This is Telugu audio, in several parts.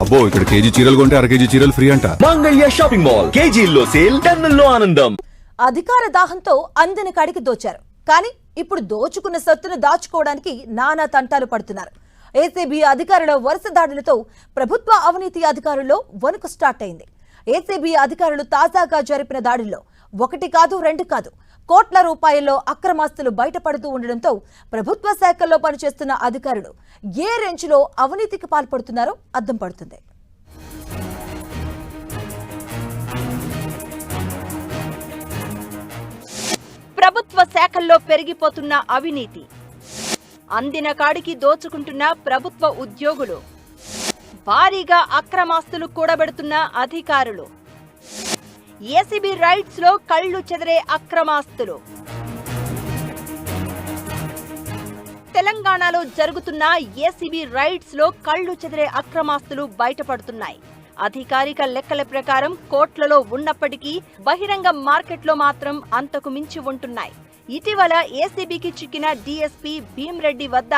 అబ్బో ఇక్కడ కేజీ చీరలు కొంటే అర కేజీ చీరలు ఫ్రీ అంట. మంగళ్య షాపింగ్ మాల్ కేజీల్లో సేల్, టన్నుల్లో ఆనందం. అధికార దాహంతో అందిన కాడికి దోచారు. కానీ ఇప్పుడు దోచుకున్న సొత్తును దాచుకోవడానికి నానా తంటాలు పడుతున్నారు. ఏసీబీ అధికారుల వరుస దాడులతో ప్రభుత్వ అవినీతి అధికారుల్లో వణుకు స్టార్ట్ అయింది. ఏసీబీ అధికారులు తాజాగా జరిపిన దాడుల్లో 1 కాదు 2 కాదు కోట్ల రూపాయల్లో అక్రమాస్తులు బయటపడుతూ ఉండడంతో ప్రభుత్వ శాఖల్లో పనిచేస్తున్న అధికారులు ఏ రేంజ్లో అవినీతికి పాల్పడుతున్నారో అద్దం పడుతుంది. ప్రభుత్వ శాఖల్లో పెరిగిపోతున్న అవినీతి, అందిన కాడికి దోచుకుంటున్న ప్రభుత్వ ఉద్యోగులు, భారీగా అక్రమాస్తులు కూడబెడుతున్న అధికారులు, ఏసీబీ రైడ్స్ లో కళ్లు చెదిరే అక్రమాస్తులు. తెలంగాణలో జరుగుతున్న ఏసీబీ రైడ్స్ లో కళ్లు చెదిరే అక్రమాస్తులు బయటపడుతున్నాయి. అధికారిక లెక్కల ప్రకారం కోట్లలో ఉన్నప్పటికీ బహిరంగ మార్కెట్లో మాత్రం అంతకు మించి ఉంటున్నాయి. ఇటీవల ఏసీబీకి చిక్కిన డీఎస్పీ భీమ్రెడ్డి వద్ద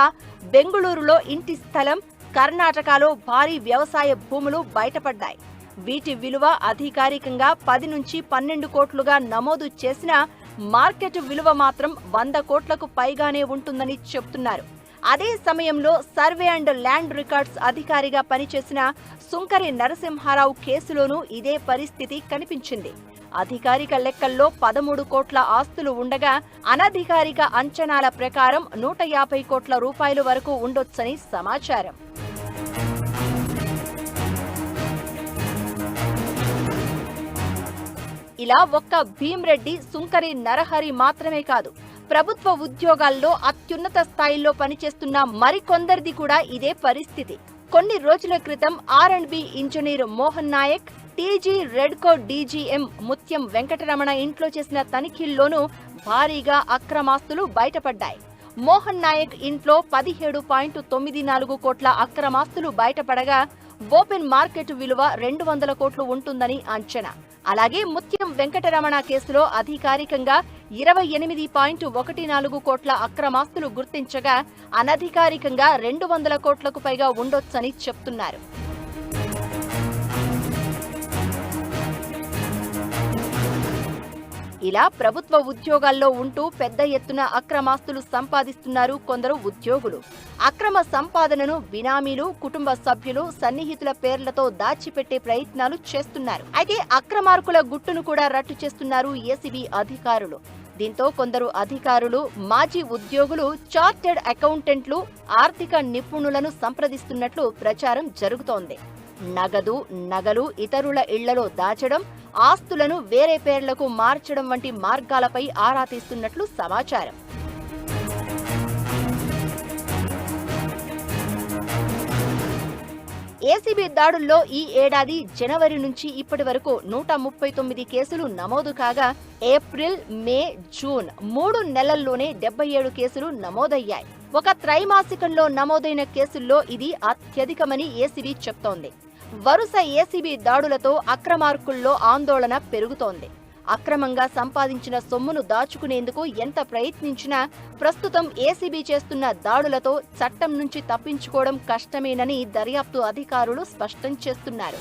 బెంగుళూరులో ఇంటి స్థలం, కర్ణాటకలో భారీ వ్యవసాయ భూములు బయటపడ్డాయి. వీటి విలువ అధికారికంగా 10 నుంచి 12 కోట్లుగా నమోదు చేసిన మార్కెట్ విలువ మాత్రం 100 కోట్లకు పైగానే ఉంటుందని చెప్తున్నారు. అదే సమయంలో సర్వే అండ్ ల్యాండ్ రికార్డ్స్ అధికారిగా పనిచేసిన సుంకరి నరసింహారావు కేసులోనూ ఇదే పరిస్థితి కనిపించింది. అధికారిక లెక్కల్లో 13 కోట్ల ఆస్తులు ఉండగా అనధికారిక అంచనాల ప్రకారం 150 కోట్ల రూపాయల వరకు ఉండొచ్చని సమాచారం. ఇలా ఒక్క భీమ్రెడ్డి, సుంకరి నరహరి మాత్రమే కాదు, ప్రభుత్వ ఉద్యోగాల్లో అత్యున్నత స్థాయిలో పనిచేస్తున్న మరికొందరిది కూడా ఇదే పరిస్థితి. కొన్ని రోజుల క్రితం R&B engineer Mohan Nayak, TG REDCO DGM Muthyam Venkataramana ఇంట్లో చేసిన తనిఖీల్లోనూ భారీగా అక్రమాస్తులు బయటపడ్డాయి. మోహన్ నాయక్ ఇంట్లో 17.94 కోట్ల అక్రమాస్తులు బయటపడగా ఓపెన్ మార్కెట్ విలువ 200 కోట్లు ఉంటుందని అంచనా. అలాగే ముత్యం వెంకటరమణ కేసులో అధికారికంగా 28.14 కోట్ల అక్రమాస్తులు గుర్తించగా అనధికారికంగా 200 కోట్లకు పైగా ఉండొచ్చని చెప్తున్నారు. ఇలా ప్రభుత్వ ఉద్యోగాల్లో ఉంటూ పెద్ద ఎత్తున అక్రమాస్తులు సంపాదిస్తున్నారు కొందరు ఉద్యోగులు. అక్రమ సంపాదనను బినామీలు, కుటుంబ సభ్యులు, సన్నిహితుల పేర్లతో దాచిపెట్టే ప్రయత్నాలు చేస్తున్నారు. అయితే అక్రమార్కుల గుట్టును కూడా రట్టు చేస్తున్నారు ఏసీబీ అధికారులు. దీంతో కొందరు అధికారులు, మాజీ ఉద్యోగులు, చార్టెడ్ అకౌంటెంట్లు, ఆర్థిక నిపుణులను సంప్రదిస్తున్నట్లు ప్రచారం జరుగుతోంది. నగలు ఇతరుల ఇళ్లలో దాచడం, ఆస్తులను వేరే పేర్లకు మార్చడం వంటి మార్గాలపై ఆరా తీస్తున్నట్లు సమాచారం. ఏసీబీ దాడుల్లో ఈ ఏడాది జనవరి నుంచి ఇప్పటి వరకు 139 కేసులు నమోదు కాగా ఏప్రిల్, మే, జూన్ 3 నెలల్లోనే 77 కేసులు నమోదయ్యాయి. ఒక త్రైమాసికంలో నమోదైన కేసుల్లో ఇది అత్యధికమని ఏసీబీ చెప్తోంది. వరుస ఏసీబీ దాడులతో అక్రమార్కుల్లో ఆందోళన పెరుగుతోంది. అక్రమంగా సంపాదించిన సొమ్మును దాచుకునేందుకు ఎంత ప్రయత్నించినా ప్రస్తుతం ఏసీబీ చేస్తున్న దాడులతో చట్టం నుంచి తప్పించుకోవడం కష్టమేనని దర్యాప్తు అధికారులు స్పష్టం చేస్తున్నారు.